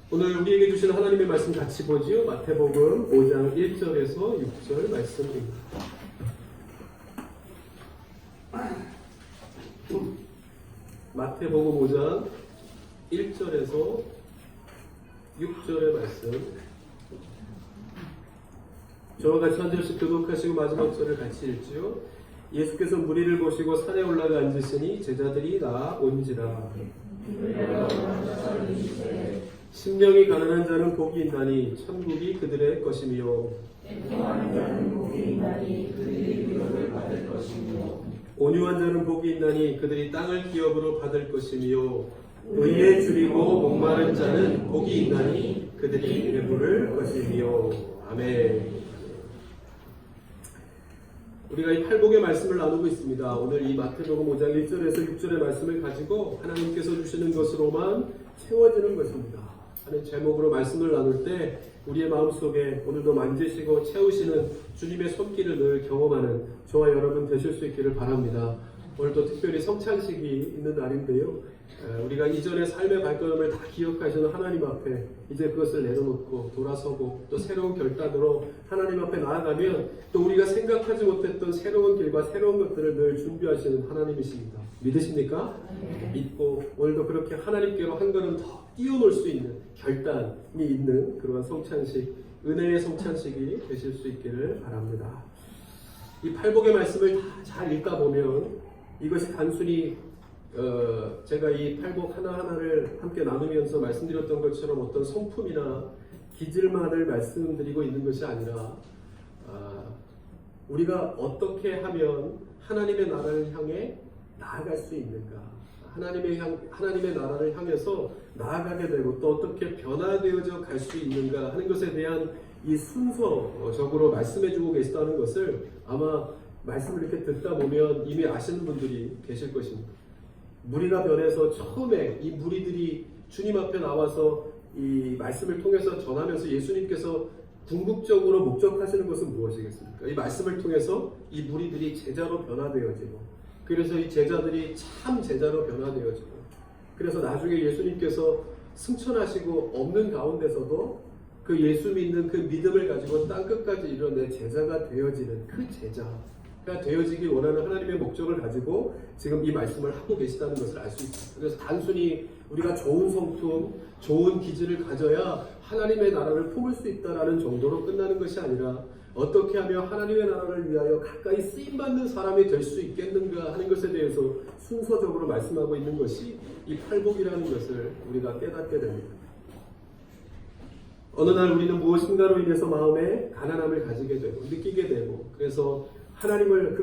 오늘 우리에게 주시는 하나님의 말씀 같이 보지요. 마태복음 5장 1절에서 6절 말씀입니다. 마태복음 5장 1절에서 6절의 말씀. 저와 같이 한 절씩 교독하시고 마지막 절을 같이 읽지요. 예수께서 무리를 보시고 산에 올라가 앉으시니 제자들이 나온지라. 심령이 가난한 자는 복이 있나니 천국이 그들의 것이며, 온유한 자는 복이 있나니 그들이 땅을 기업으로 받을 것이며, 의에 줄이고 목마른 자는 복이 있나니 그들이 배부를 것이며. 아멘. 우리가 이 팔복의 말씀을 나누고 있습니다. 오늘 이 마태복음 5장 1절에서 6절의 말씀을 가지고 하나님께서 주시는 것으로만 채워지는 것입니다 하는 제목으로 말씀을 나눌 때 우리의 마음속에 오늘도 만지시고 채우시는 주님의 손길을 늘 경험하는 저와 여러분 되실 수 있기를 바랍니다. 오늘도 특별히 성찬식이 있는 날인데요. 우리가 이전의 삶의 발걸음을 다 기억하시는 하나님 앞에 이제 그것을 내려놓고 돌아서고 또 새로운 결단으로 하나님 앞에 나아가면 또 우리가 생각하지 못했던 새로운 길과 새로운 것들을 늘 준비하시는 하나님이십니다. 믿으십니까? 믿고 오늘도 그렇게 하나님께로 한 걸음 더 뛰어놀 수 있는 결단이 있는 그러한 성찬식, 은혜의 성찬식이 되실 수 있기를 바랍니다. 이 팔복의 말씀을 다 잘 읽다 보면 이것이 단순히 제가 이 팔복 하나하나를 함께 나누면서 말씀드렸던 것처럼 어떤 성품이나 기질만을 말씀드리고 있는 것이 아니라 우리가 어떻게 하면 하나님의 나라를 향해 나아갈 수 있는가, 하나님의 나라를 향해서 나아가게 되고 또 어떻게 변화되어져 갈 수 있는가 하는 것에 대한 이 순서적으로 말씀해주고 계시다는 것을 아마 말씀을 이렇게 듣다 보면 이미 아시는 분들이 계실 것입니다. 무리가 변해서 처음에 이 무리들이 주님 앞에 나와서 이 말씀을 통해서 전하면서 예수님께서 궁극적으로 목적하시는 것은 무엇이겠습니까? 이 말씀을 통해서 이 무리들이 제자로 변화되어지고, 그래서 이 제자들이 참 제자로 변화되어지고, 그래서 나중에 예수님께서 승천하시고 없는 가운데서도 그 예수 믿는 그 믿음을 가지고 땅끝까지 이뤄내 제자가 되어지는 그 제자가 되어지기 원하는 하나님의 목적을 가지고 지금 이 말씀을 하고 계시다는 것을 알 수 있습니다. 그래서 단순히 우리가 좋은 성품, 좋은 기질을 가져야 하나님의 나라를 품을 수 있다는 정도로 끝나는 것이 아니라 어떻게 하면 하나님의 나라를 위하여 가까이 쓰임받는 사람이 될 수 있겠는가 하는 것에 대해서 순서적으로 말씀하고 있는 것이 이 팔복이라는 것을 우리가 깨닫게 됩니다. 어느 날 우리는 무엇인가로 인해서 마음에 가난함을 가지게 되고 느끼게 되고, 그래서 하나님을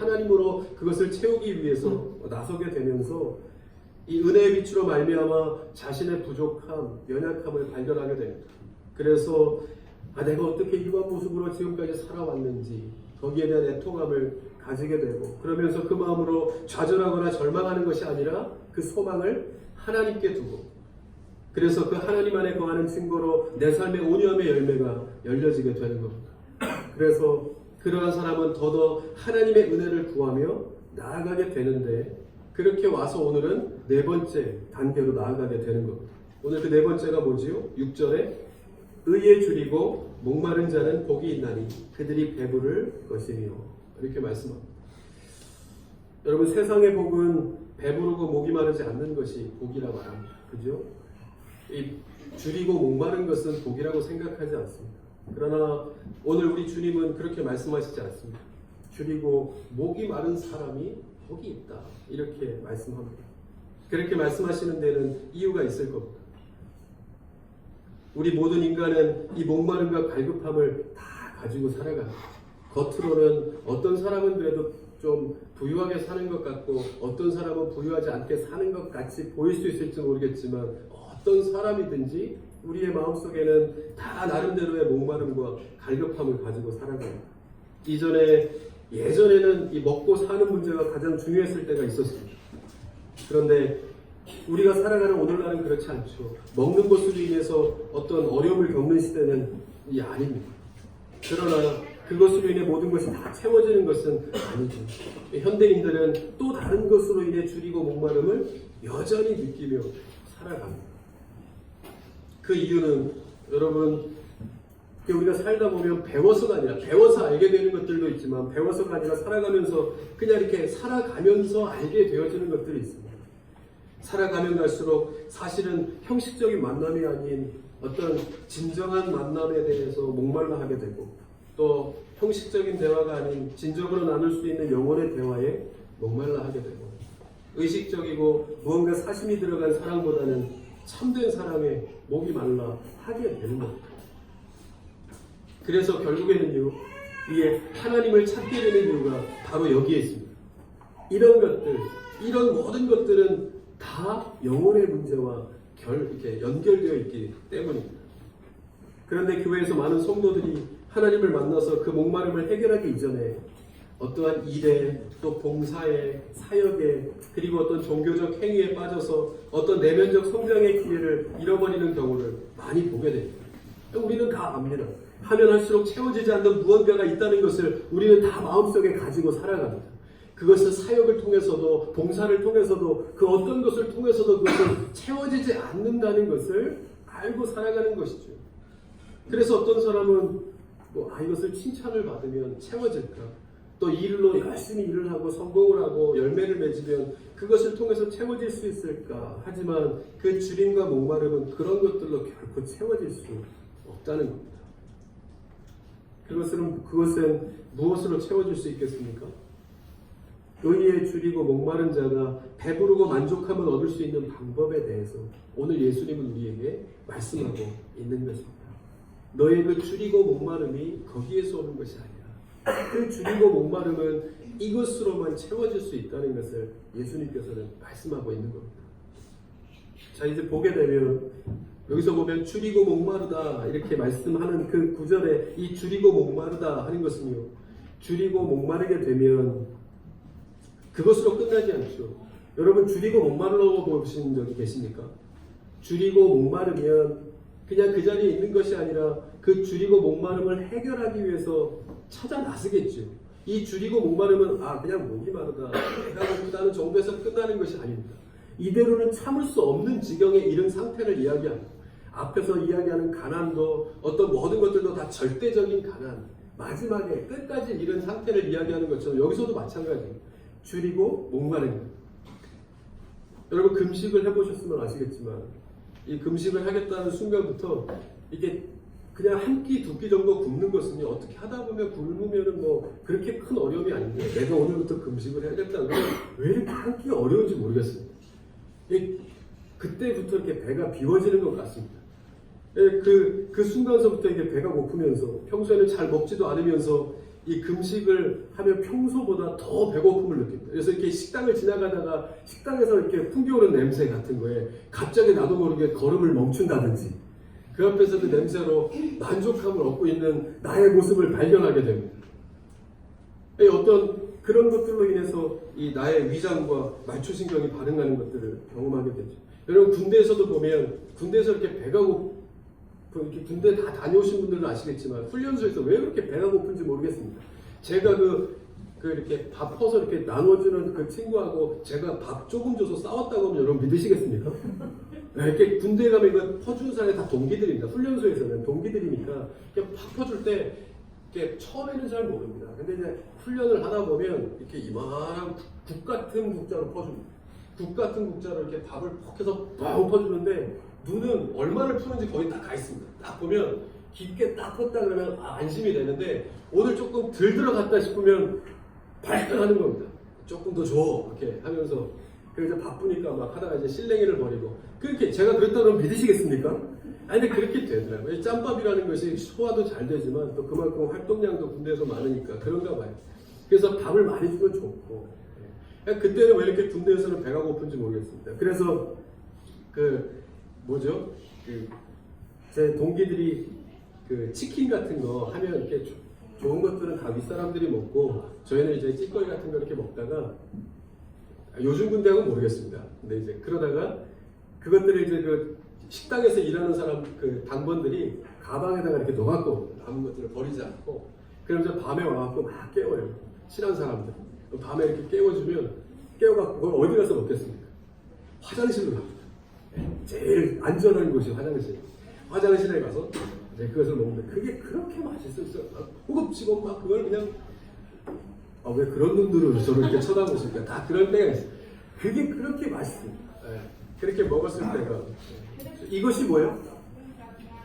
하나님으로 그것을 채우기 위해서 나서게 되면서 이 은혜의 빛으로 말미암아 자신의 부족함, 연약함을 발견하게 됩니다. 그래서 내가 어떻게 이러한 모습으로 지금까지 살아왔는지 거기에 대한 애통함을 가지게 되고, 그러면서 그 마음으로 좌절하거나 절망하는 것이 아니라 그 소망을 하나님께 두고, 그래서 그 하나님 안에 거하는 증거로 내 삶의 온유함의 열매가 열려지게 되는 겁니다. 그래서 그러한 사람은 더더 하나님의 은혜를 구하며 나아가게 되는데, 그렇게 와서 오늘은 네 번째 단계로 나아가게 되는 겁니다. 오늘 그 네 번째가 뭐지요? 6절에 의에 줄이고 목마른 자는 복이 있나니 그들이 배부를 것이며, 이렇게 말씀합니다. 여러분, 세상의 복은 배부르고 목이 마르지 않는 것이 복이라고 말합니다. 그죠? 이 줄이고 목마른 것은 복이라고 생각하지 않습니다. 그러나 오늘 우리 주님은 그렇게 말씀하시지 않습니다. 줄이고 목이 마른 사람이 복이 있다, 이렇게 말씀합니다. 그렇게 말씀하시는 데는 이유가 있을 겁니다. 우리 모든 인간은 이 목마름과 갈급함을 다 가지고 살아갑니다. 겉으로는 어떤 사람은 그래도 좀 부유하게 사는 것 같고 어떤 사람은 부유하지 않게 사는 것 같이 보일 수 있을지 모르겠지만, 어떤 사람이든지 우리의 마음속에는 다 나름대로의 목마름과 갈급함을 가지고 살아갑니다. 예전에는 이 먹고 사는 문제가 가장 중요했을 때가 있었습니다. 그런데 우리가 살아가는 오늘날은 그렇지 않죠. 먹는 것으로 인해서 어떤 어려움을 겪는 시대는 아닙니다. 그러나 그것으로 인해 모든 것이 다 채워지는 것은 아니죠. 현대인들은 또 다른 것으로 인해 줄이고 목마름을 여전히 느끼며 살아갑니다. 그 이유는 여러분 우리가 살다 보면 배워서가 아니라 배워서 알게 되는 것들도 있지만 배워서가 아니라 살아가면서 그냥 이렇게 살아가면서 알게 되어지는 것들이 있습니다. 살아가면 갈수록 사실은 형식적인 만남이 아닌 어떤 진정한 만남에 대해서 목말라 하게 되고 또 형식적인 대화가 아닌 진정으로 나눌 수 있는 영혼의 대화에 목말라 하게 되고 의식적이고 무언가 사심이 들어간 사랑보다는 참된 사랑에 목이 말라 하게 되는 겁니다. 그래서 결국에는요, 이게 하나님을 찾게 되는 이유가 바로 여기에 있습니다. 이런 것들, 이런 모든 것들은 다 영혼의 문제와 이렇게 연결되어 있기 때문입니다. 그런데 교회에서 많은 성도들이 하나님을 만나서 그 목마름을 해결하기 이전에 어떠한 일에 또 봉사에 사역에 그리고 어떤 종교적 행위에 빠져서 어떤 내면적 성장의 기회를 잃어버리는 경우를 많이 보게 됩니다. 우리는 다 압니다. 하면 할수록 채워지지 않는 무언가가 있다는 것을 우리는 다 마음속에 가지고 살아갑니다. 그것을 사역을 통해서도 봉사를 통해서도 그 어떤 것을 통해서도 그것을 채워지지 않는다는 것을 알고 살아가는 것이죠. 그래서 어떤 사람은 이것을 칭찬을 받으면 채워질까? 또 일로 열심히 일을 하고 성공을 하고 열매를 맺으면 그것을 통해서 채워질 수 있을까? 하지만 그 주림과 목마름은 그런 것들로 결코 채워질 수 없다는 겁니다. 그것은 무엇으로 채워질 수 있겠습니까? 의에 줄이고 목마른 자가 배부르고 만족함을 얻을 수 있는 방법에 대해서 오늘 예수님은 우리에게 말씀하고 있는 것입니다. 너의 그 줄이고 목마름이 거기에서 오는 것이 아니라 그 줄이고 목마름은 이것으로만 채워질 수 있다는 것을 예수님께서는 말씀하고 있는 겁니다. 자, 이제 보게 되면 여기서 보면 줄이고 목마르다 이렇게 말씀하는 그 구절에 이 줄이고 목마르다 하는 것은요, 줄이고 목마르게 되면 그것으로 끝나지 않죠. 여러분 줄이고 목마르다고 보신 적이 계십니까? 줄이고 목마르면 그냥 그 자리에 있는 것이 아니라 그 줄이고 목마름을 해결하기 위해서 찾아 나서겠죠. 이 줄이고 목마름은 그냥 목이 마르다 배가 고프다는 정도에서 끝나는 것이 아닙니다. 이대로는 참을 수 없는 지경에 이른 상태를 이야기합니다. 앞에서 이야기하는 가난도 어떤 모든 것들도 다 절대적인 가난, 마지막에 끝까지 이른 상태를 이야기하는 것처럼 여기서도 마찬가지입니다. 줄이고 목마른 것. 여러분 금식을 해보셨으면 아시겠지만 이 금식을 하겠다는 순간부터 이게 그냥 한 끼, 두 끼 정도 굶는 것은요, 어떻게 하다 보면 굶으면은 그렇게 큰 어려움이 아닌데 내가 오늘부터 금식을 해야겠다 그러면 왜 이렇게 한 끼가 어려운지 모르겠습니다. 그때부터 이렇게 배가 비워지는 것 같습니다. 그 순간서부터 이게 배가 고프면서 평소에는 잘 먹지도 않으면서 이 금식을 하면 평소보다 더 배고픔을 느낍니다. 그래서 이렇게 식당을 지나가다가 식당에서 이렇게 풍겨오는 냄새 같은 거에 갑자기 나도 모르게 걸음을 멈춘다든지 그 앞에서 그 냄새로 만족감을 얻고 있는 나의 모습을 발견하게 됩니다. 어떤 그런 것들로 인해서 이 나의 위장과 말초신경이 반응하는 것들을 경험하게 되죠. 여러분 군대에서도 보면 군대에서 이렇게 배가 이렇게 군대 다 다녀오신 분들은 아시겠지만 훈련소에서 왜 그렇게 배가 고픈지 모르겠습니다. 제가 이렇게 밥 퍼서 이렇게 나눠주는 그 친구하고 제가 밥 조금 줘서 싸웠다고 하면 여러분 믿으시겠습니까? 이렇게 군대에 가면 이거 퍼주는 사람이 다 동기들입니다. 훈련소에서는 동기들이니까 이렇게 팍 퍼줄 때 이렇게 처음에는 잘 모릅니다. 근데 이제 훈련을 하다 보면 이렇게 이만한 국 같은 국자로 퍼줍니다. 국 같은 국자로 이렇게 밥을 퍽 해서 뻥 퍼주는데 눈은 얼마를 푸는지 거의 딱 가 있습니다. 딱 보면 깊게 딱 폈다 그러면 안심이 되는데 오늘 조금 덜 들어갔다 싶으면 발끈하는 겁니다. 조금 더 줘 이렇게 하면서 그래서 바쁘니까 막 하다가 이제 실랭이를 버리고 그렇게 제가 그랬다 그러면 믿으시겠습니까? 근데 그렇게 되더라고요. 짬밥이라는 것이 소화도 잘 되지만 또 그만큼 활동량도 군대에서 많으니까 그런가 봐요. 그래서 밥을 많이 주면 좋고 그때는 왜 이렇게 군대에서는 배가 고픈지 모르겠습니다. 그래서 제 동기들이 치킨 같은 거 하면 이렇게 좋은 것들은 다 윗사람들이 먹고 저희는 이제 찌꺼기 같은 거 이렇게 먹다가 요즘 군대하고는 모르겠습니다. 근데 이제 그러다가 그것들을 이제 식당에서 일하는 사람 당번들이 가방에다가 이렇게 넣어갖고 남은 것들을 버리지 않고 그러면서 밤에 와갖고 막 깨워요. 친한 사람들. 밤에 이렇게 깨워주면 깨워갖고 그걸 어디 가서 먹겠습니까? 화장실로 갑니다. 제일 안전한 곳이 화장실. 화장실에 가서 이제 그것을 먹는데 그게 그렇게 맛있었어요. 막 호흡치고 막 그걸 그냥 왜 그런 눈으로 저를 이렇게 쳐다보실까? 다 그럴 때가 있어요. 그게 그렇게 맛있습니다. 그렇게 먹었을 때가 이것이 뭐예요?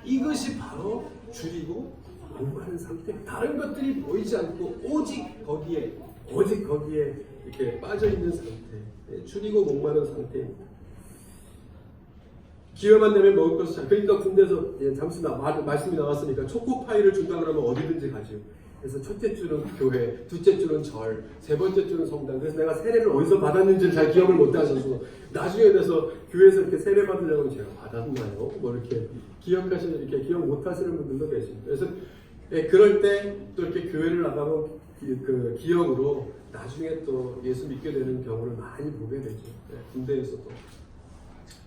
이것이 바로 줄이고 목마른 상태. 다른 것들이 보이지 않고 오직 거기에 이렇게 빠져 있는 상태. 줄이고 목마른 상태입니다. 기회만 되면 먹을 것을 잘. 그러니까 군대에서 잠시 말씀이 나왔으니까 초코파이를 준다 그러면 어디든지 가죠. 그래서 첫째 주는 교회, 둘째 주는 절, 세 번째 주는 성당. 그래서 내가 세례를 어디서 받았는지를 잘 기억을 못 하셔서 나중에 돼서 교회에서 이렇게 세례 받으려고 제가 받았나요? 뭐 이렇게 이렇게 기억 못 하시는 분들도 계십니다. 그래서 그럴 때 또 이렇게 교회를 나가면 그 기억으로 나중에 또 예수 믿게 되는 경우를 많이 보게 되죠. 군대에서도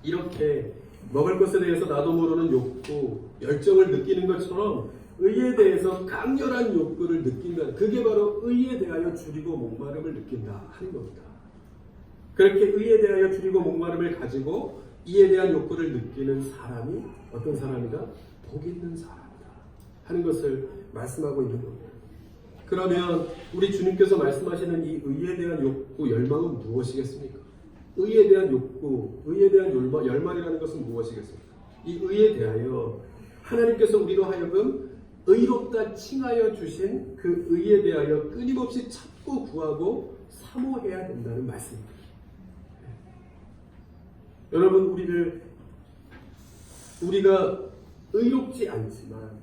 이렇게 먹을 것에 대해서 나도 모르는 욕구, 열정을 느끼는 것처럼 의에 대해서 강렬한 욕구를 느낀다는, 그게 바로 의에 대하여 줄이고 목마름을 느낀다 하는 겁니다. 그렇게 의에 대하여 줄이고 목마름을 가지고 이에 대한 욕구를 느끼는 사람이 어떤 사람이다? 복 있는 사람이다 하는 것을 말씀하고 있는 겁니다. 그러면 우리 주님께서 말씀하시는 이 의에 대한 욕구, 열망은 무엇이겠습니까? 의에 대한 욕구, 의에 대한 열망이라는 것은 무엇이겠습니까? 이 의에 대하여 하나님께서 우리로 하여금 의롭다 칭하여 주신 그 의에 대하여 끊임없이 찾고 구하고 사모해야 된다는 말씀입니다. 여러분, 우리가 의롭지 않지만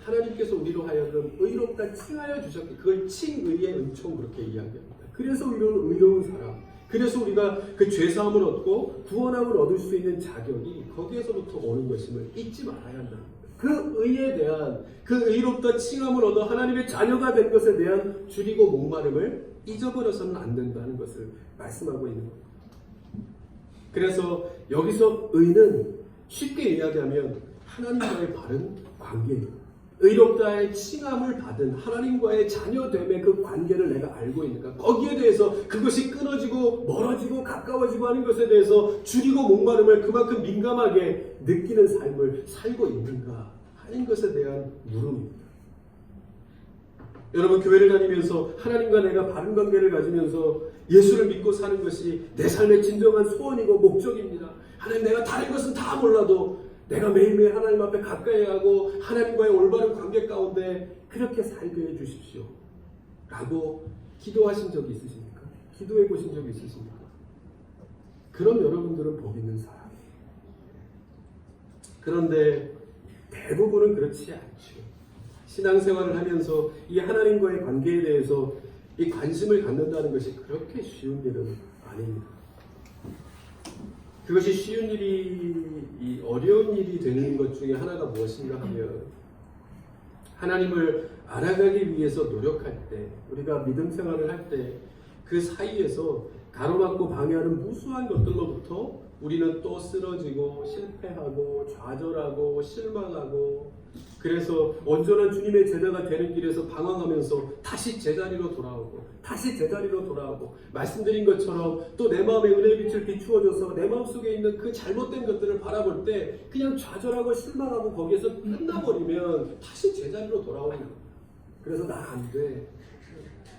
하나님께서 우리로 하여금 의롭다 칭하여 주셨기, 그걸 칭의의 은총 그렇게 이야기합니다. 그래서 우리는 의로운 사람, 그래서 우리가 그 죄사함을 얻고 구원함을 얻을 수 있는 자격이 거기에서부터 오는 것임을 잊지 말아야 한다는 거예요. 그 의에 대한, 그 의롭다 칭함을 얻어 하나님의 자녀가 된 것에 대한 줄이고 목마름을 잊어버려서는 안 된다는 것을 말씀하고 있는 겁니다. 그래서 여기서 의는 쉽게 이야기하면 하나님과의 바른 관계입니다. 의롭다의 칭함을 받은 하나님과의 자녀됨의 그 관계를 내가 알고 있는가? 거기에 대해서 그것이 끊어지고 멀어지고 가까워지고 하는 것에 대해서 줄이고 목마름을 그만큼 민감하게 느끼는 삶을 살고 있는가 하는 것에 대한 물음입니다. 여러분, 교회를 다니면서 하나님과 내가 바른 관계를 가지면서 예수를 믿고 사는 것이 내 삶의 진정한 소원이고 목적입니다. 하나님, 내가 다른 것은 다 몰라도 내가 매일매일 하나님 앞에 가까이 하고 하나님과의 올바른 관계 가운데 그렇게 살게 해주십시오 라고 기도하신 적이 있으십니까? 기도해 보신 적이 있으십니까? 그럼 여러분들은 복 있는 사람이에요. 그런데 대부분은 그렇지 않죠. 신앙생활을 하면서 이 하나님과의 관계에 대해서 이 관심을 갖는다는 것이 그렇게 쉬운 일은 아닙니다. 그것이 쉬운 일이 어려운 일이 되는 것 중에 하나가 무엇인가 하면, 하나님을 알아가기 위해서 노력할 때, 우리가 믿음 생활을 할 때 그 사이에서 가로막고 방해하는 무수한 것들로부터 우리는 또 쓰러지고 실패하고 좌절하고 실망하고, 그래서 온전한 주님의 제자가 되는 길에서 방황하면서 다시 제자리로 돌아오고 말씀드린 것처럼 또 내 마음에 은혜의 빛을 비추어줘서 내 마음속에 있는 그 잘못된 것들을 바라볼 때 그냥 좌절하고 실망하고 거기에서 끝나버리면 다시 제자리로 돌아오는 거예요. 그래서 난 안 돼,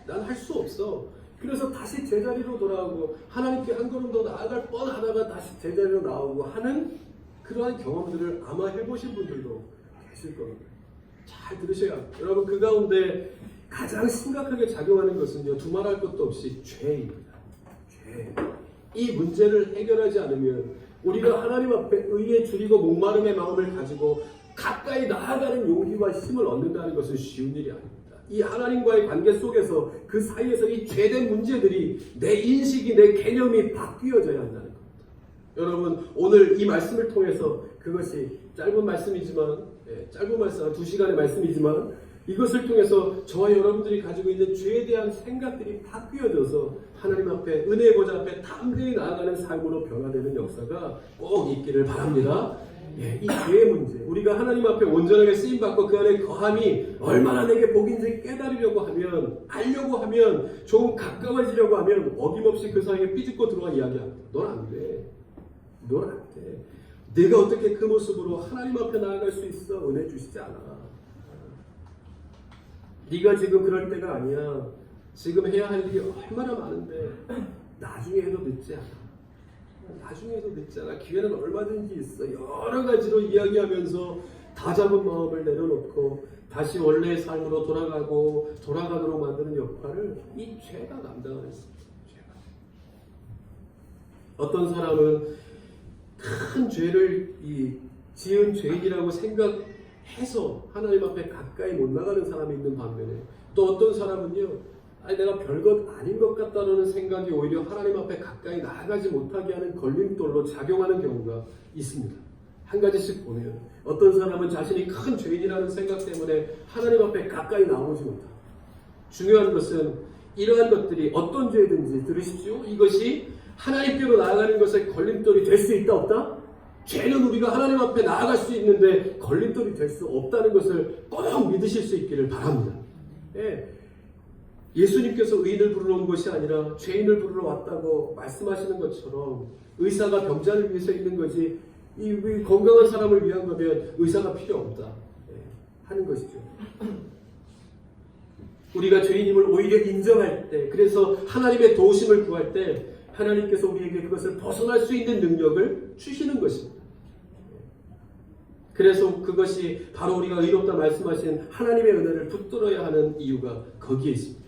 난 할 수 없어, 그래서 다시 제자리로 돌아오고 하나님께 한 걸음 더 나아갈 뻔하다가 다시 제자리로 나오고 하는 그러한 경험들을 아마 해보신 분들도 계실 겁니다. 잘 들으셔야 합니다. 여러분, 그 가운데 가장 심각하게 작용하는 것은요, 두말할 것도 없이 죄입니다. 죄. 이 문제를 해결하지 않으면 우리가 하나님 앞에 의에 줄이고 목마름의 마음을 가지고 가까이 나아가는 용기와 힘을 얻는다는 것은 쉬운 일이 아닙니다. 이 하나님과의 관계 속에서 그 사이에서 이 죄된 문제들이 내 인식이, 내 개념이 바뀌어져야 한다는 겁니다. 여러분, 오늘 이 말씀을 통해서 그것이 짧은 말씀이지만, 짧은 말씀, 2시간의 말씀이지만 이것을 통해서 저와 여러분들이 가지고 있는 죄에 대한 생각들이 바뀌어져서 하나님 앞에, 은혜의 보좌 앞에 담대히 나아가는 삶으로 변화되는 역사가 꼭 있기를 바랍니다. 이 죄의 문제, 우리가 하나님 앞에 온전하게 쓰임받고 그 안에 거함이 얼마나 내게 복인지 깨달으려고 하면, 알려고 하면, 조금 가까워지려고 하면 어김없이 그 사이에 삐집고 들어와 이야기합니다. 넌 안 돼. 넌 안 돼. 네가 어떻게 그 모습으로 하나님 앞에 나아갈 수 있어? 은혜 주시지 않아. 네가 지금 그럴 때가 아니야. 지금 해야 할 일이 얼마나 많은데 나중에 해도 늦지 않아. 나중에 해도 늦지 않아. 기회는 얼마든지 있어. 여러 가지로 이야기하면서 다 잡은 마음을 내려놓고 다시 원래의 삶으로 돌아가도록 만드는 역할을 이 죄가 감당하였습니다. 어떤 사람은 큰 죄를 지은 죄인이라고 생각해서 하나님 앞에 가까이 못 나가는 사람이 있는 반면에 또 어떤 사람은요, 내가 별것 아닌 것 같다는 생각이 오히려 하나님 앞에 가까이 나아가지 못하게 하는 걸림돌로 작용하는 경우가 있습니다. 한 가지씩 보면 어떤 사람은 자신이 큰 죄인이라는 생각 때문에 하나님 앞에 가까이 나오지 못합니다. 중요한 것은 이러한 것들이 어떤 죄든지 들으십시오. 이것이 하나님께로 나아가는 것에 걸림돌이 될 수 있다 없다? 죄는 우리가 하나님 앞에 나아갈 수 있는데 걸림돌이 될 수 없다는 것을 꼭 믿으실 수 있기를 바랍니다. 예수님께서 의인을 부르러 온 것이 아니라 죄인을 부르러 왔다고 말씀하시는 것처럼 의사가 병자를 위해서 있는 거지 이 건강한 사람을 위한 거면 의사가 필요 없다 하는 것이죠. 우리가 죄인임을 오히려 인정할 때, 그래서 하나님의 도우심을 구할 때 하나님께서 우리에게 그것을 벗어날 수 있는 능력을 주시는 것입니다. 그래서 그것이 바로 우리가 의롭다 말씀하신 하나님의 은혜를 붙들어야 하는 이유가 거기에 있습니다.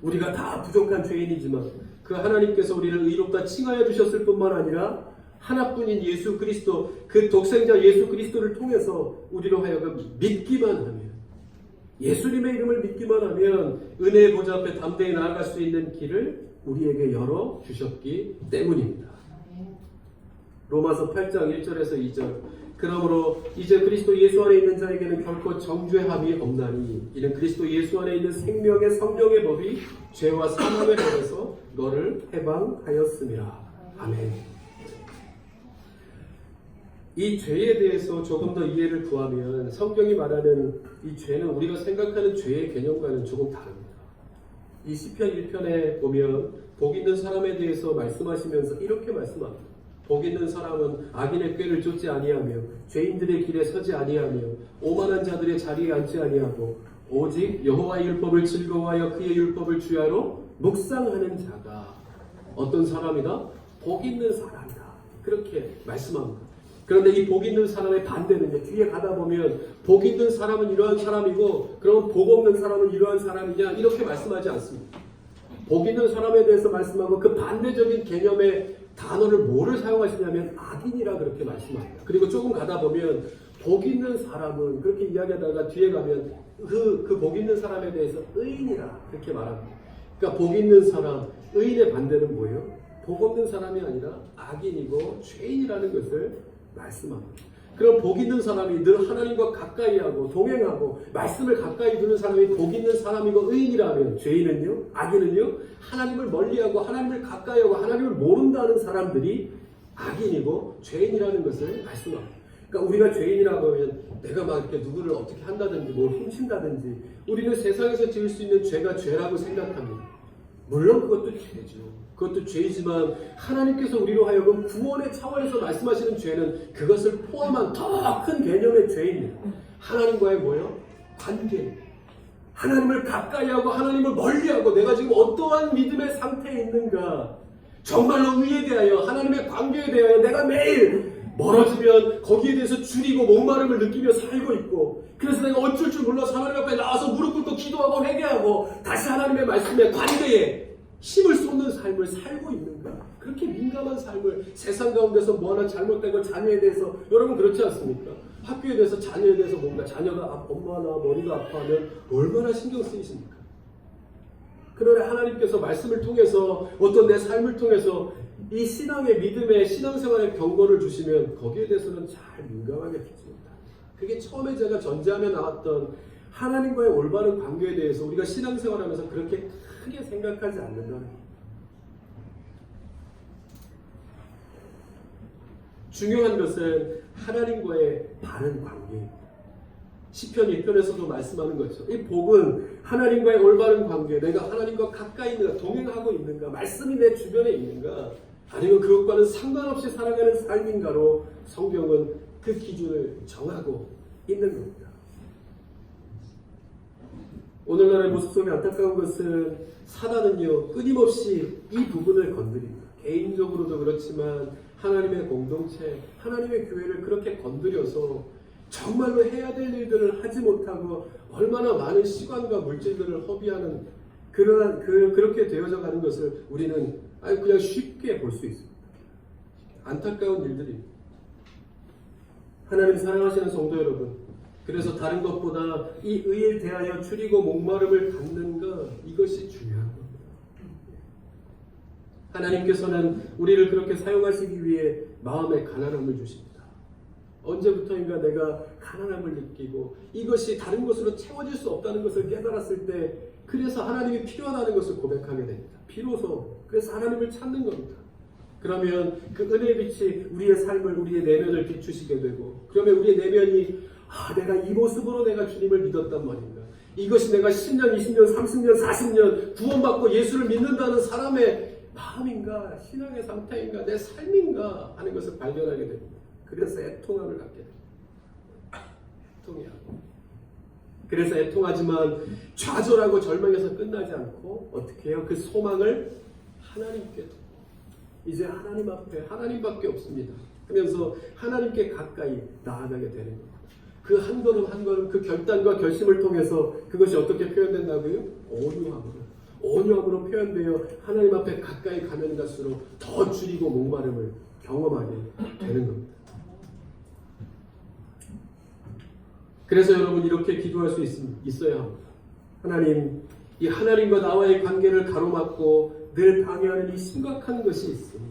우리가 다 부족한 죄인이지만 그 하나님께서 우리를 의롭다 칭하여 주셨을 뿐만 아니라 하나뿐인 예수 그리스도, 그 독생자 예수 그리스도를 통해서 우리로 하여금 믿기만 하면, 예수님의 이름을 믿기만 하면 은혜의 보좌 앞에 담대히 나아갈 수 있는 길을 우리에게 열어주셨기 때문입니다. 로마서 8장 1절에서 2절. 그러므로 이제 그리스도 예수 안에 있는 자에게는 결코 정죄함이 없나니 이는 그리스도 예수 안에 있는 생명의 성령의 법이 죄와 사망의 법에서 너를 해방하였음이라. 아멘. 이 죄에 대해서 조금 더 이해를 구하면 성경이 말하는 이 죄는 우리가 생각하는 죄의 개념과는 조금 다릅니다. 이 시편 1편에 보면 복 있는 사람에 대해서 말씀하시면서 이렇게 말씀합니다. 복 있는 사람은 악인의 꾀를 쫓지 아니하며 죄인들의 길에 서지 아니하며 오만한 자들의 자리에 앉지 아니하고 오직 여호와의 율법을 즐거워하여 그의 율법을 주야로 묵상하는 자가 어떤 사람이다? 복 있는 사람이다. 그렇게 말씀합니다. 그런데 이 복 있는 사람의 반대는 뒤에 가다 보면 복 있는 사람은 이러한 사람이고 그럼 복 없는 사람은 이러한 사람이냐 이렇게 말씀하지 않습니다. 복 있는 사람에 대해서 말씀하고 그 반대적인 개념의 단어를 뭐를 사용하시냐면 악인이라 그렇게 말씀합니다. 그리고 조금 가다 보면 복 있는 사람은 그렇게 이야기하다가 뒤에 가면 그 복 있는 사람에 대해서 의인이라 그렇게 말합니다. 그러니까 복 있는 사람, 의인의 반대는 뭐예요? 복 없는 사람이 아니라 악인이고 죄인이라는 것을 말씀합니다. 그럼 복 있는 사람이 늘 하나님과 가까이하고 동행하고 말씀을 가까이 두는 사람이 복 있는 사람이고 의인이라면 죄인은요? 악인은요? 하나님을 멀리하고 하나님을 가까이하고 하나님을 모른다는 사람들이 악인이고 죄인이라는 것을 말씀합니다. 그러니까 우리가 죄인이라고 하면 내가 막 이렇게 누구를 어떻게 한다든지 뭘 훔친다든지 우리는 세상에서 지을 수 있는 죄가 죄라고 생각합니다. 물론 그것도 죄죠. 그것도 죄이지만 하나님께서 우리로 하여금 구원의 차원에서 말씀하시는 죄는 그것을 포함한 더 큰 개념의 죄입니다. 하나님과의 뭐예요? 관계. 하나님을 가까이하고 하나님을 멀리하고 내가 지금 어떠한 믿음의 상태에 있는가, 정말로 의에 대하여 하나님의 관계에 대하여 내가 매일 멀어지면 거기에 대해서 줄이고 목마름을 느끼며 살고 있고, 그래서 내가 어쩔 줄 몰라서 하나님 앞에 나와서 무릎 꿇고 기도하고 회개하고 다시 하나님의 말씀에 관계에 힘을 쏟는 삶을 살고 있는가? 그렇게 민감한 삶을 세상 가운데서 뭐 하나 잘못된 걸 자녀에 대해서, 여러분 그렇지 않습니까? 학교에 대해서 자녀에 대해서 뭔가 자녀가 엄마나 머리가 아파하면 얼마나 신경 쓰이십니까? 그러나 하나님께서 말씀을 통해서 어떤 내 삶을 통해서 이 신앙의 믿음의 신앙생활의 경고를 주시면 거기에 대해서는 잘 민감하게 듣지 못합니다. 그게 처음에 제가 전제하며 나왔던 하나님과의 올바른 관계에 대해서 우리가 신앙생활하면서 그렇게 크게 생각하지 않는다는 겁니다. 중요한 것은 하나님과의 바른 관계입니다. 시편 1편에서도 말씀하는 것처럼 이 복은 하나님과의 올바른 관계, 내가 하나님과 가까이 있는가, 동행하고 있는가, 말씀이 내 주변에 있는가, 아니면 그것과는 상관없이 살아가는 삶인가로 성경은 그 기준을 정하고 있는 겁니다. 오늘날의 모습 속에 안타까운 것은 사단은요 끊임없이 이 부분을 건드립니다. 개인적으로도 그렇지만 하나님의 공동체, 하나님의 교회를 그렇게 건드려서 정말로 해야 될 일들을 하지 못하고 얼마나 많은 시간과 물질들을 허비하는 그렇게 되어져 가는 것을 우리는 그냥 쉽게 볼 수 있습니다. 안타까운 일들입니다. 하나님 사랑하시는 성도 여러분, 그래서 다른 것보다 이 의에 대하여 줄이고 목마름을 갖는가, 이것이 중요한 겁니다. 하나님께서는 우리를 그렇게 사용하시기 위해 마음에 가난함을 주십니다. 언제부터인가 내가 가난함을 느끼고 이것이 다른 것으로 채워질 수 없다는 것을 깨달았을 때, 그래서 하나님이 필요하다는 것을 고백하게 됩니다. 비로소 그래서 하나님을 찾는 겁니다. 그러면 그 은혜의 빛이 우리의 삶을, 우리의 내면을 비추시게 되고, 그러면 우리의 내면이 내가 이 모습으로 내가 주님을 믿었단 말인가, 이것이 내가 10년, 20년, 30년, 40년 구원받고 예수를 믿는다는 사람의 마음인가, 신앙의 상태인가, 내 삶인가 하는 것을 발견하게 됩니다. 그래서 애통함을 갖게 됩니다. 애통해야 합니다. 그래서 애통하지만 좌절하고 절망해서 끝나지 않고 어떻게 해요? 그 소망을 하나님께 두고, 이제 하나님 앞에 하나님밖에 없습니다 하면서 하나님께 가까이 나아가게 되는 겁니다. 그 한 걸음 한 걸음, 그 결단과 결심을 통해서 그것이 어떻게 표현된다고요? 온유함으로 표현되어 하나님 앞에 가까이 가면 갈수록 더 줄이고 목마름을 경험하게 되는 겁니다. 그래서 여러분, 이렇게 기도할 수 있어야 합니다. 하나님, 이 하나님과 나와의 관계를 가로막고 늘 방해하는 이 심각한 것이 있으니,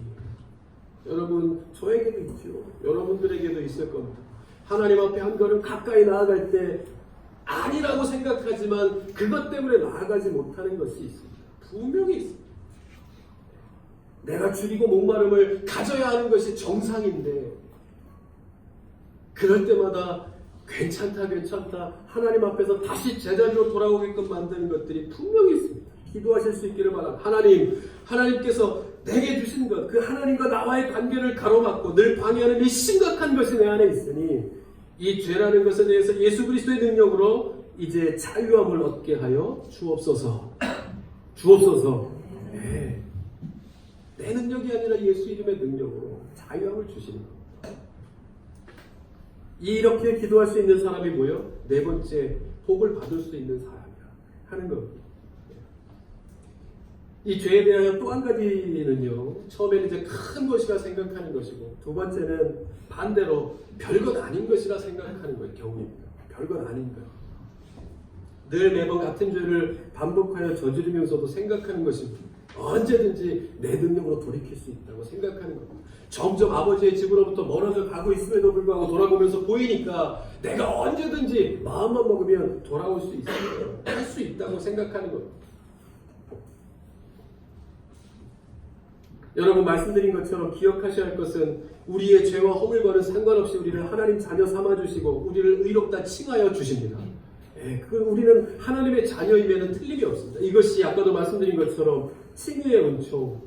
여러분, 저에게도 있죠. 여러분들에게도 있을 겁니다. 하나님 앞에 한 걸음 가까이 나아갈 때 아니라고 생각하지만 그것 때문에 나아가지 못하는 것이 있습니다. 분명히 있습니다. 내가 줄이고 목마름을 가져야 하는 것이 정상인데, 그럴 때마다 괜찮다 하나님 앞에서 다시 제자리로 돌아오게끔 만드는 것들이 분명히 있습니다. 기도하실 수 있기를 바랍니다. 하나님께서 내게 주신 것, 그 하나님과 나와의 관계를 가로막고 늘 방해하는 이 심각한 것이 내 안에 있으니, 이 죄라는 것에 대해서 예수 그리스도의 능력으로 이제 자유함을 얻게 하여 주옵소서. 네. 내 능력이 아니라 예수 이름의 능력으로 자유함을 주시는 겁니다. 이렇게 기도할 수 있는 사람이 뭐예요? 네 번째, 복을 받을 수 있는 사람이라 하는 겁니다. 이 죄에 대하여 또 한 가지는요, 처음에는 이제 큰 것이라 생각하는 것이고, 두 번째는 반대로 별것 아닌 것이라 생각하는 경우입니다. 별것 아닌 것. 늘 매번 같은 죄를 반복하여 저지르면서도 생각하는 것입니다. 언제든지 내 능력으로 돌이킬 수 있다고 생각하는 겁니다. 점점 아버지의 집으로부터 멀어져 가고 있음에도 불구하고 돌아보면서 보이니까 내가 언제든지 마음만 먹으면 돌아올 수 있어요. 할 수 있다고 생각하는 겁니다. 여러분, 말씀드린 것처럼 기억하셔야 할 것은 우리의 죄와 허물과는 상관없이 우리를 하나님 자녀 삼아주시고 우리를 의롭다 칭하여 주십니다. 우리는 하나님의 자녀임에는 틀림이 없습니다. 이것이 아까도 말씀드린 것처럼 칭의의 은총,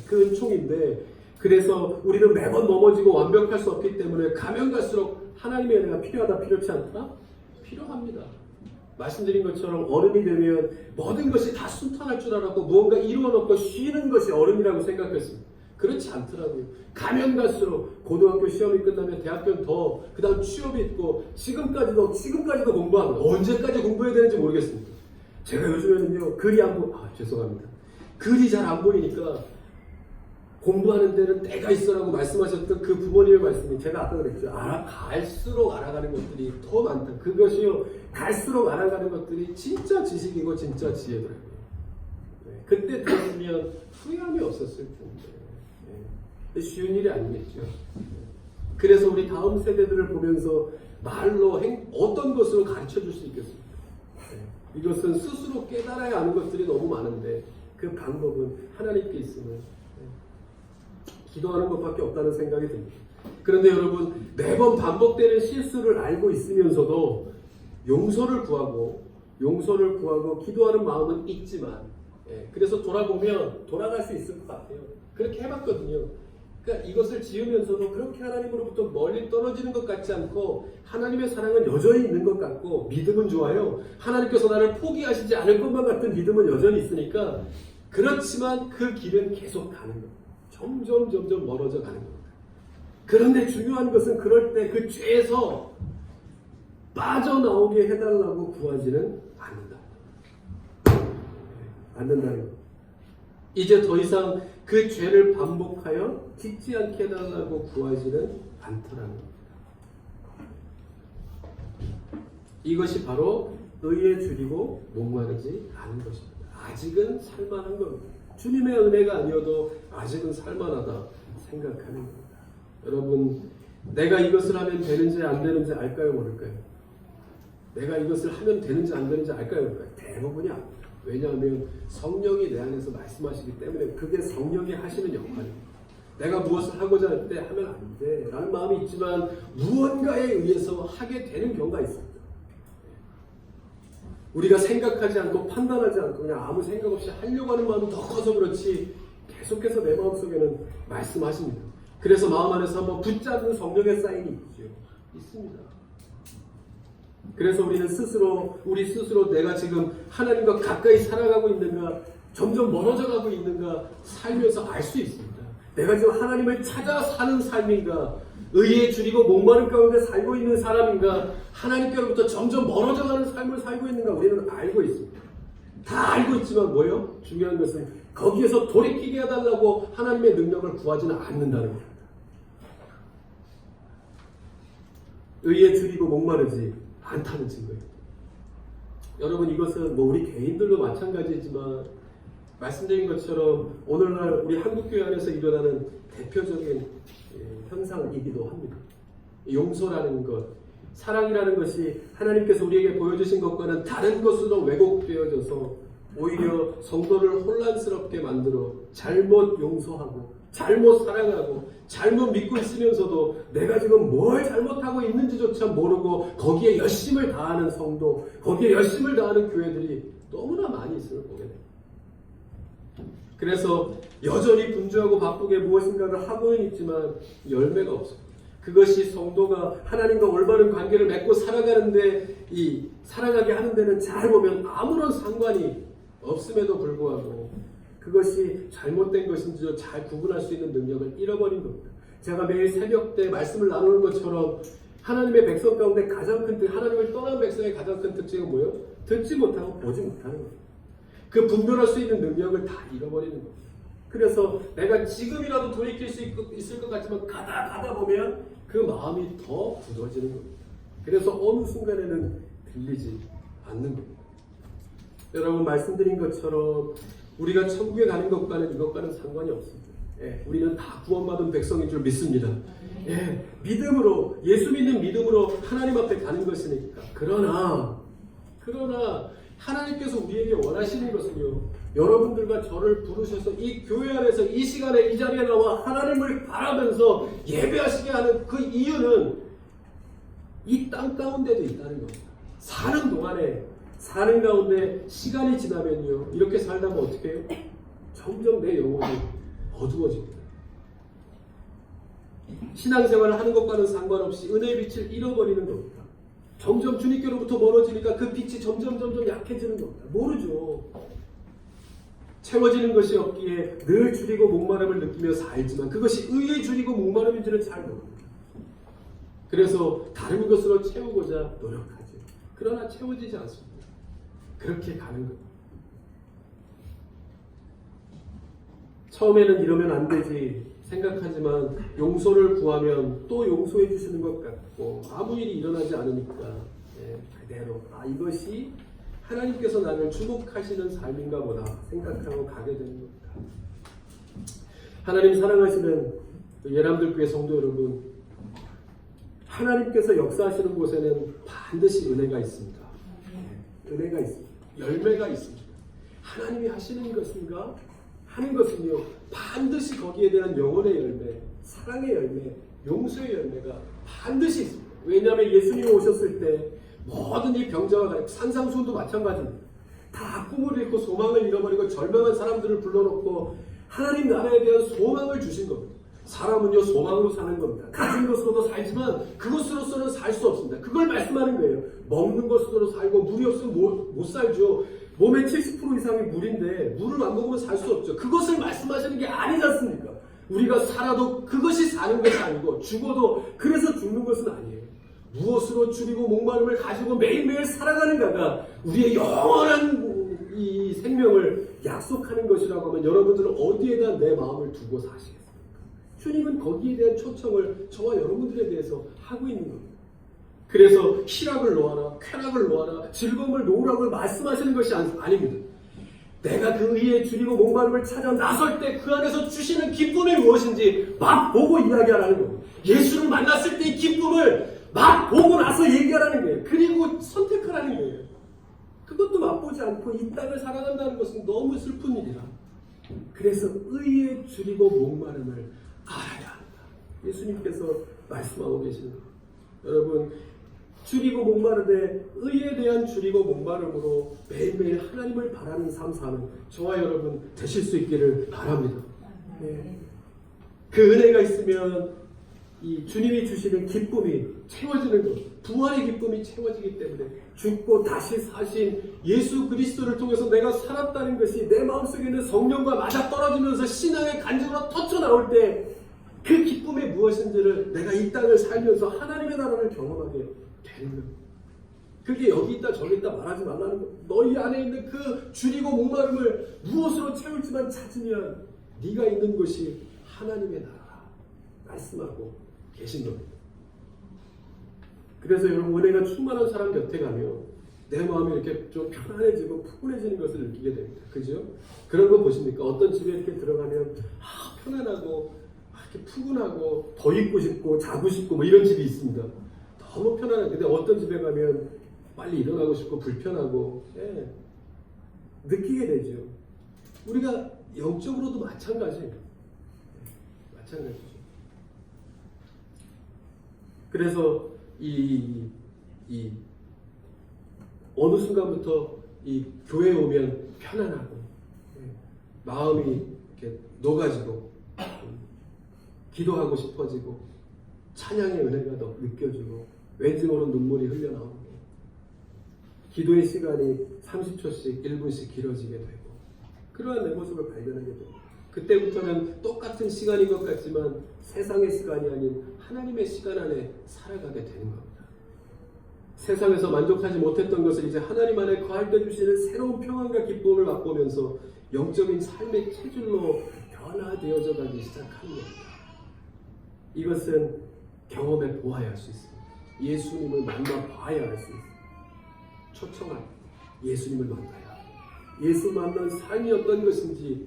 그 은총인데, 그래서 우리는 매번 넘어지고 완벽할 수 없기 때문에 가면 갈수록 하나님의 은혜가 필요하다, 필요치 않다? 필요합니다. 말씀드린 것처럼 어른이 되면 모든 것이 다 순탄할 줄 알았고 무언가 이루어놓고 쉬는 것이 어른이라고 생각했습니다. 그렇지 않더라고요. 가면 갈수록 고등학교 시험이 끝나면 대학교는 더, 그 다음 취업이 있고 지금까지도 공부합니다. 언제까지 공부해야 되는지 모르겠습니다. 제가 요즘에는요, 글이 잘 안 보이니까 공부하는 데는 때가 있어라고 말씀하셨던 그 부모님의 말씀이, 제가 아까 그랬죠. 갈수록 알아가는 것들이 더 많다. 그것이요, 갈수록 알아가는 것들이 진짜 지식이고 진짜 지혜더라고요. 그때 들었으면 후회함이 없었을 텐데. 쉬운 일이 아니겠죠. 그래서 우리 다음 세대들을 보면서 말로 어떤 것으로 가르쳐 줄 수 있겠습니까? 이것은 스스로 깨달아야 하는 것들이 너무 많은데, 그 방법은 하나님께 있으면 기도하는 것밖에 없다는 생각이 듭니다. 그런데 여러분, 매번 반복되는 실수를 알고 있으면서도 용서를 구하고 기도하는 마음은 있지만, 그래서 돌아보면 돌아갈 수 있을 것 같아요. 그렇게 해봤거든요. 그러니까 이것을 지으면서도 그렇게 하나님으로부터 멀리 떨어지는 것 같지 않고 하나님의 사랑은 여전히 있는 것 같고 믿음은 좋아요. 하나님께서 나를 포기하시지 않을 것만 같은 믿음은 여전히 있으니까 그렇지만 그 길은 계속 가는 겁니다. 점점 멀어져 가는 겁니다. 그런데 중요한 것은 그럴 때 그 죄에서 빠져나오게 해달라고 구하지는 않는다는 것. 이제 더 이상 그 죄를 반복하여 짓지 않게 해달라고 구하지는 않더라는 것. 이것이 바로 의에 줄이고 목마르지 않은 것입니다. 아직은 살만한 겁니다. 주님의 은혜가 아니어도 아직은 살만하다 생각하는 겁니다. 여러분, 내가 이것을 하면 되는지 안 되는지 알까요, 모를까요? 내가 이것을 하면 되는지 안 되는지 알까요, 모를까요? 대부분이 압니다. 왜냐하면 성령이 내 안에서 말씀하시기 때문에 그게 성령이 하시는 역할입니다. 내가 무엇을 하고자 할 때 하면 안 돼 라는 마음이 있지만 무언가에 의해서 하게 되는 경우가 있습니다. 우리가 생각하지 않고 판단하지 않고 그냥 아무 생각 없이 하려고 하는 마음이 더 커서 그렇지 계속해서 내 마음속에는 말씀하십니다. 그래서 마음 안에서 한번 붙잡는 성령의 사인이 있죠. 있습니다. 그래서 우리는 우리 스스로 내가 지금 하나님과 가까이 살아가고 있는가, 점점 멀어져 가고 있는가 살면서 알 수 있습니다. 내가 지금 하나님을 찾아 사는 삶인가, 의에 줄이고 목마른 가운데 살고 있는 사람인가, 하나님께로부터 점점 멀어져 가는 삶을 살고 있는가 우리는 알고 있습니다. 다 알고 있지만 뭐요? 중요한 것은 거기에서 돌이키게 해달라고 하나님의 능력을 구하지는 않는다는 겁니다. 의에 줄이고 목마르지 않다는 증거입니다. 여러분, 이것은 우리 개인들도 마찬가지지만 말씀드린 것처럼 오늘날 우리 한국교회 안에서 일어나는 대표적인 현상이기도 합니다. 용서라는 것, 사랑이라는 것이 하나님께서 우리에게 보여주신 것과는 다른 것으로 왜곡되어져서 오히려 성도를 혼란스럽게 만들어 잘못 용서하고 잘못 사랑하고 잘못 믿고 있으면서도 내가 지금 뭘 잘못하고 있는지조차 모르고 거기에 열심을 다하는 성도, 거기에 열심을 다하는 교회들이 너무나 많이 있음을 보게 됩니다. 그래서 여전히 분주하고 바쁘게 무엇인가를 하고는 있지만 열매가 없어요. 그것이 성도가 하나님과 올바른 관계를 맺고 살아가는데 살아가게 하는 데는 잘 보면 아무런 상관이 없음에도 불구하고 그것이 잘못된 것인지도 잘 구분할 수 있는 능력을 잃어버린 겁니다. 제가 매일 새벽 때 말씀을 나누는 것처럼 하나님의 백성 가운데 가장 큰 하나님을 떠난 백성의 가장 큰 특징은 뭐예요? 듣지 못하고 보지 못하는 겁니다. 그 분별할 수 있는 능력을 다 잃어버리는 겁니다. 그래서 내가 지금이라도 돌이킬 수 있을 것 같지만 가다 보면 그 마음이 더 굳어지는 겁니다. 그래서 어느 순간에는 들리지 않는 겁니다. 여러분, 말씀드린 것처럼 우리가 천국에 가는 것과는 이것과는 상관이 없습니다. 우리는 다 구원받은 백성인 줄 믿습니다. 믿음으로, 예수 믿는 믿음으로 하나님 앞에 가는 것이니까. 그러나 하나님께서 우리에게 원하시는 것은요, 여러분들과 저를 부르셔서 이 교회 안에서 이 시간에 이 자리에 나와 하나님을 바라면서 예배하시게 하는 그 이유는 이 땅 가운데도 있다는 겁니다. 사는 가운데 시간이 지나면요, 이렇게 살다 보면 어떻게 해요? 점점 내 영혼이 어두워집니다. 신앙생활을 하는 것과는 상관없이 은혜의 빛을 잃어버리는 겁니다. 점점 주님께로부터 멀어지니까 그 빛이 점점 약해지는 겁니다. 모르죠. 채워지는 것이 없기에 늘 줄이고 목마름을 느끼며 살지만 그것이 의에 줄이고 목마름인지는 잘 모릅니다. 그래서 다른 것으로 채우고자 노력하죠. 그러나 채워지지 않습니다. 그렇게 가는 겁니다. 처음에는 이러면 안 되지 생각하지만 용서를 구하면 또 용서해 주시는 것 같고 아무 일이 일어나지 않으니까 그대로 이것이 하나님께서 나를 주목하시는 삶인가 보다 생각하고 가게 되는 겁니다. 하나님 사랑하시는 예람들 교회 성도 여러분, 하나님께서 역사하시는 곳에는 반드시 은혜가 있습니다. 은혜가 있습니다. 열매가 있습니다. 하나님이 하시는 것인가? 하는 것은요, 반드시 거기에 대한 영혼의 열매, 사랑의 열매, 용서의 열매가 반드시 있습니다. 왜냐하면 예수님이 오셨을 때 모든 이 병자와 산상수훈도 마찬가지입니다. 다 꿈을 잃고 소망을 잃어버리고 절망한 사람들을 불러놓고 하나님 나라에 대한 소망을 주신 겁니다. 사람은요 소망으로 사는 겁니다. 가진 것으로도 살지만 그것으로서는 살 수 없습니다. 그걸 말씀하는 거예요. 먹는 것으로 살고 물이 없으면 못 살죠. 몸의 70% 이상이 물인데 물을 안 먹으면 살 수 없죠. 그것을 말씀하시는 게 아니지 않습니까? 우리가 살아도 그것이 사는 것이 아니고 죽어도 그래서 죽는 것은 아니에요. 무엇으로 줄이고 목마름을 가지고 매일매일 살아가는가가 우리의 영원한 이 생명을 약속하는 것이라고 하면 여러분들은 어디에다 내 마음을 두고 사시겠습니까? 주님은 거기에 대한 초청을 저와 여러분들에 대해서 하고 있는 겁니다. 그래서 희락을 놓아라, 쾌락을 놓아라, 즐거움을 놓으라고 말씀하시는 것이 아닙니다. 내가 그 의에 줄이고 목마름을 찾아 나설 때 그 안에서 주시는 기쁨이 무엇인지 막 보고 이야기하라는 겁니다. 예수를 만났을 때의 기쁨을 막 보고 나서 얘기하라는 거예요. 그리고 선택하라는 거예요. 그것도 맛보지 않고 이 땅을 살아간다는 것은 너무 슬픈 일이라. 그래서 의에 줄이고 목마름을 알아야 한다. 예수님께서 말씀하고 계시는 겁니다. 여러분, 줄이고 목마르되 의에 대한 줄이고 목마름으로 매일매일 하나님을 바라는 삶 사는 저와 여러분 되실 수 있기를 바랍니다. 네. 그 은혜가 있으면 이 주님이 주시는 기쁨이 채워지는 것, 부활의 기쁨이 채워지기 때문에 죽고 다시 사신 예수 그리스도를 통해서 내가 살았다는 것이 내 마음속에 있는 성령과 맞아떨어지면서 신앙의 간증으로 터쳐나올 때 그 기쁨이 무엇인지를 내가 이 땅을 살면서 하나님의 나라를 경험하게 되는 것. 그게 여기 있다 저기 있다 말하지 말라는 것. 너희 안에 있는 그 줄이고 목마름을 무엇으로 채울지만 찾으면 네가 있는 곳이 하나님의 나라 말씀하고 계신 겁니다. 그래서 여러분 은혜가 충만한 사람 곁에 가면 내 마음이 이렇게 좀 편안해지고 푸근해지는 것을 느끼게 됩니다. 그죠? 그런 거 보십니까? 어떤 집에 이렇게 들어가면 편안하고 이렇게 푸근하고 더 있고 싶고 자고 싶고 뭐 이런 집이 있습니다. 너무 편안해. 근데 어떤 집에 가면 빨리 일어나고 싶고 불편하고 느끼게 되죠. 우리가 영적으로도 마찬가지예요. 마찬가지죠. 그래서 이 어느 순간부터 이 교회에 오면 편안하고 마음이 이렇게 녹아지고 기도하고 싶어지고 찬양의 은혜가 더 느껴지고 왠지 모르는 눈물이 흘러나오고 기도의 시간이 30초씩 1분씩 길어지게 되고 그러한 내 모습을 발견하게 됩니다. 그때부터는 똑같은 시간인 것 같지만 세상의 시간이 아닌 하나님의 시간 안에 살아가게 되는 겁니다. 세상에서 만족하지 못했던 것을 이제 하나님 안에 거할 때 주시는 새로운 평안과 기쁨을 맛보면서 영적인 삶의 체질로 변화되어져 가기 시작하는 겁니다. 이것은 경험해 보아야 할 수 있습니다. 예수님을 만나봐야 할 수 있습니다. 초청한 예수님을 만나야 예수 만난 삶이 어떤 것인지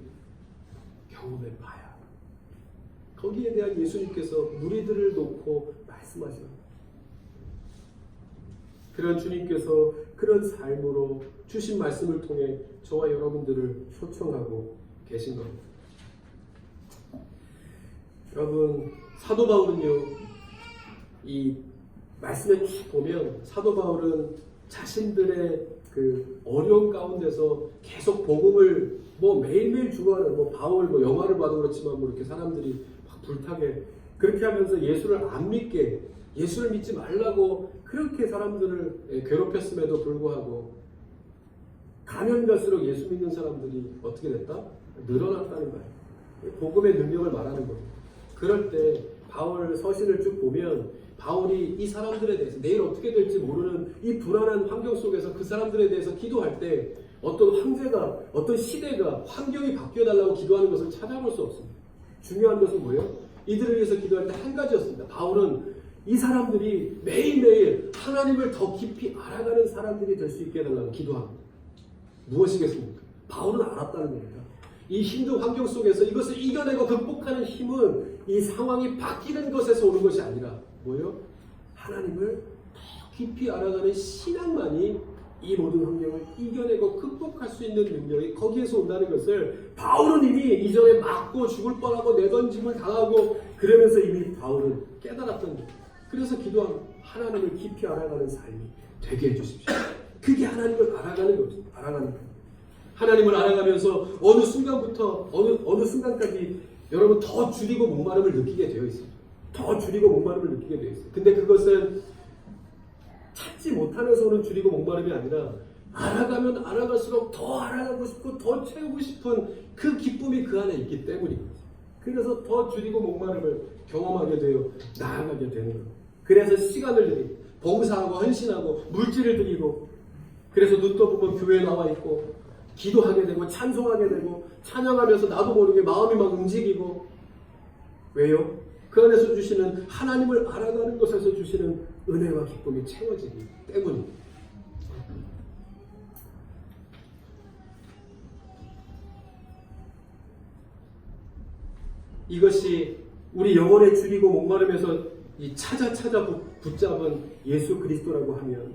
경험해 봐야 거기에 대한 예수님께서 무리들을 놓고 말씀하십니다. 그런 주님께서 그런 삶으로 주신 말씀을 통해 저와 여러분들을 초청하고 계신 겁니다. 여러분 사도 바울은요 이 말씀에 쭉 보면 사도 바울은 자신들의 그 어려운 가운데서 계속 복음을 뭐 매일매일 주고하는 뭐 바울 뭐 영화를 봐도 그렇지만 뭐 이렇게 사람들이 막 불타게 그렇게 하면서 예수를 안 믿게 예수를 믿지 말라고 그렇게 사람들을 괴롭혔음에도 불구하고 가면 갈수록 예수 믿는 사람들이 어떻게 됐다? 늘어났다는 거예요. 복음의 능력을 말하는 거예요. 그럴 때 바울 서신을 쭉 보면 바울이 이 사람들에 대해서 내일 어떻게 될지 모르는 이 불안한 환경 속에서 그 사람들에 대해서 기도할 때 어떤 황제가 어떤 시대가 환경이 바뀌어달라고 기도하는 것을 찾아볼 수 없습니다. 중요한 것은 뭐예요? 이들을 위해서 기도할 때 한 가지였습니다. 바울은 이 사람들이 매일매일 하나님을 더 깊이 알아가는 사람들이 될 수 있게 해달라고 기도합니다. 무엇이겠습니까? 바울은 알았다는 겁니다. 이 힘든 환경 속에서 이것을 이겨내고 극복하는 힘은 이 상황이 바뀌는 것에서 오는 것이 아니라 뭐예요? 하나님을 더 깊이 알아가는 신앙만이 이 모든 환경을 이겨내고 극복할 수 있는 능력이 거기에서 온다는 것을 바울은 이미 이전에 맞고 죽을 뻔하고 내던짐을 당하고 그러면서 이미 바울은 깨달았던 거예요. 그래서 기도한 하나님을 깊이 알아가는 삶이 되게 해주십시오. 그게 하나님을 알아가는 거죠. 알아가는 거예요. 하나님을 알아가면서 어느 순간부터 어느 순간까지 여러분 더 줄이고 목마름을 느끼게 되어 있습니다. 더 줄이고 목마름을 느끼게 되어 있어요. 근데 그것은 찾지 못하면서 오는 줄이고 목마름이 아니라 알아가면 알아갈수록 더 알아가고 싶고 더 채우고 싶은 그 기쁨이 그 안에 있기 때문입니다. 그래서 더 줄이고 목마름을 경험하게 되어 나아가게 되는 거예요. 그래서 시간을 들이고 봉사하고 헌신하고 물질을 드리고 그래서 눈 떠보면 교회에 나와 있고 기도하게 되고 찬송하게 되고 찬양하면서 나도 모르게 마음이 막 움직이고 왜요? 그 안에서 주시는 하나님을 알아가는 것에서 주시는 은혜와 기쁨이 채워지기 때문입니다. 이것이 우리 영혼의 줄이고 목마름에서 이 찾아 붙잡은 예수 그리스도라고 하면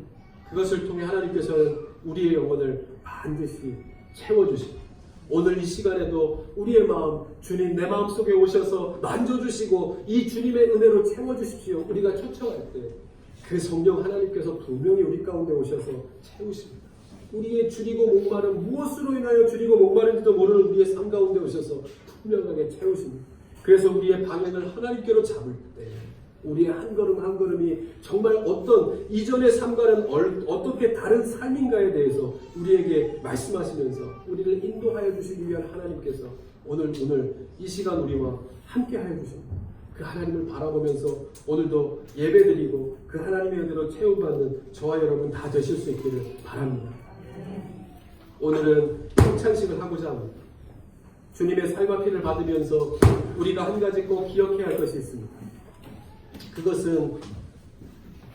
그것을 통해 하나님께서는 우리의 영혼을 반드시 채워주시고 오늘 이 시간에도 우리의 마음 주님 내 마음속에 오셔서 만져주시고 이 주님의 은혜로 채워주십시오. 우리가 초청할 때 그 성령 하나님께서 분명히 우리 가운데 오셔서 채우십니다. 우리의 줄이고 목마름 무엇으로 인하여 줄이고 목마른지도 모르는 우리의 삶 가운데 오셔서 분명하게 채우십니다. 그래서 우리의 방향을 하나님께로 잡을 때 우리의 한 걸음 한 걸음이 정말 어떤 이전의 삶과는 어떻게 다른 삶인가에 대해서 우리에게 말씀하시면서 우리를 인도하여 주시기 위한 하나님께서 오늘 이 시간 우리와 함께 하여 주십니다. 그 하나님을 바라보면서 오늘도 예배드리고 그 하나님의 은혜로 채움받는 저와 여러분 다 되실 수 있기를 바랍니다. 오늘은 평창식을 하고자 합니다. 주님의 살과 피를 받으면서 우리가 한 가지 꼭 기억해야 할 것이 있습니다. 그것은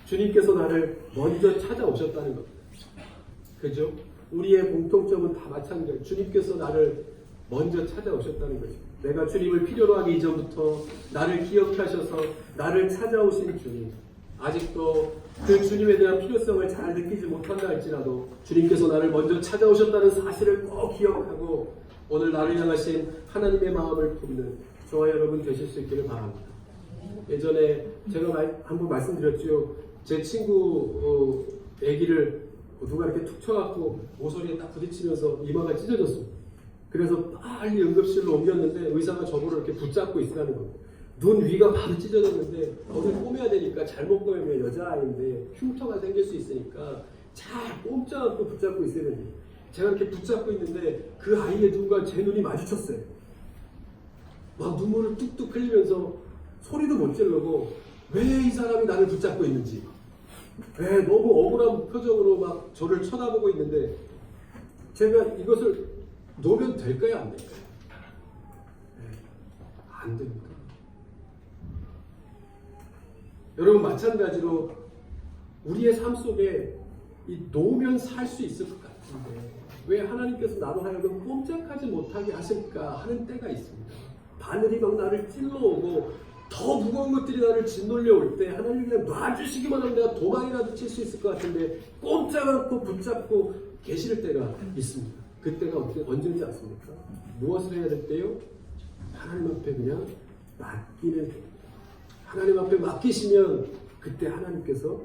주님께서 나를 먼저 찾아오셨다는 겁니다. 그죠? 우리의 공통점은 다 마찬가지예요. 주님께서 나를 먼저 찾아오셨다는 것입니다. 내가 주님을 필요로 하기 이전부터 나를 기억하셔서 나를 찾아오신 주님. 아직도 그 주님에 대한 필요성을 잘 느끼지 못한다 할지라도 주님께서 나를 먼저 찾아오셨다는 사실을 꼭 기억하고 오늘 나를 향하신 하나님의 마음을 품는 저와 여러분 되실 수 있기를 바랍니다. 예전에 제가 한번 말씀드렸죠. 제 친구 아기를 누가 이렇게 툭 쳐갖고 모서리에 딱 부딪히면서 이마가 찢어졌습니다. 그래서 빨리 응급실로 옮겼는데 의사가 저거를 이렇게 붙잡고 있으라는 겁니다. 눈 위가 바로 찢어졌는데 거기를 꼬매야 되니까 잘못 꼬매면 여자아이인데 흉터가 생길 수 있으니까 잘 꼼짝 않고 붙잡고 있어야 됩니다. 제가 이렇게 붙잡고 있는데 그 아이의 눈과 제 눈이 마주쳤어요. 막 눈물을 뚝뚝 흘리면서 소리도 못 지르고 왜 이 사람이 나를 붙잡고 있는지 왜 너무 억울한 표정으로 막 저를 쳐다보고 있는데 제가 이것을 놓으면 될까요? 안 될까요? 안 됩니다. 여러분 마찬가지로 우리의 삶 속에 이 놓으면 살 수 있을 것 같은데 왜 하나님께서 나로 하여금 꼼짝하지 못하게 하실까 하는 때가 있습니다. 바늘이 막 나를 찔러오고 더 무거운 것들이 나를 짓눌려 올 때 하나님이 그냥 놔주시기만 하면 내가 도망이라도 칠 수 있을 것 같은데 꼼짝 않고 붙잡고 계실 때가 있습니다. 그때가 언제인지 아십니까? 무엇을 해야 될 때요? 하나님 앞에 그냥 맡기는 하나님 앞에 맡기시면 그때 하나님께서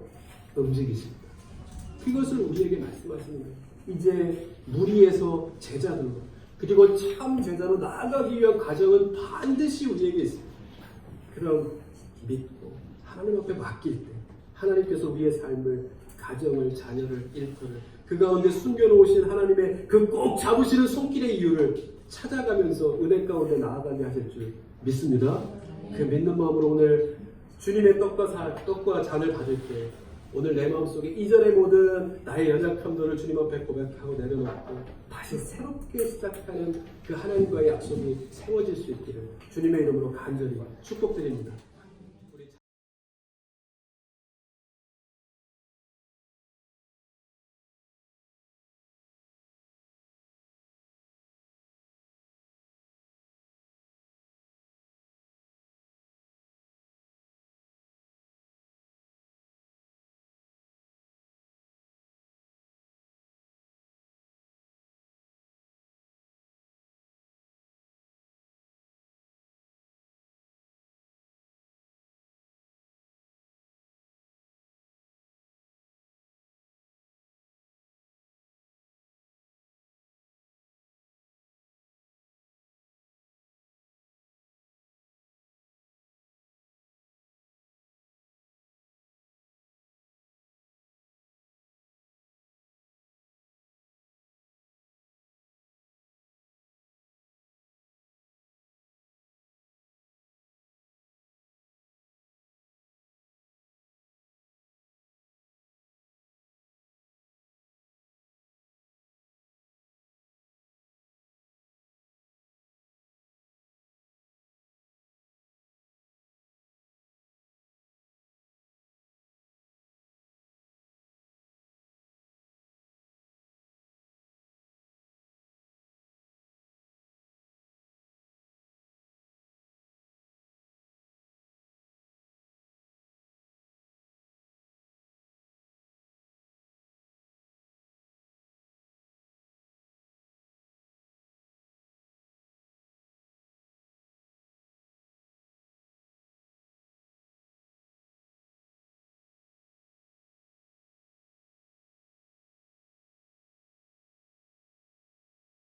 움직이십니다. 그것을 우리에게 말씀하시는 거예요. 이제 무리에서 제자들로 그리고 참 제자로 나아가기 위한 과정은 반드시 우리에게 있습니다. 그럼 믿고 하나님 앞에 맡길 때 하나님께서 우리의 삶을 가정을 자녀를 일터를 그 가운데 숨겨놓으신 하나님의 그 꼭 잡으시는 손길의 이유를 찾아가면서 은혜 가운데 나아가게 하실 줄 믿습니다. 그 믿는 마음으로 오늘 주님의 떡과 잔을 받을 때 오늘 내 마음속에 이전의 모든 나의 연약함들을 주님 앞에 고백하고 내려놓고 다시 새롭게 시작하는 그 하나님과의 약속이 세워질 수 있기를 주님의 이름으로 간절히 축복드립니다.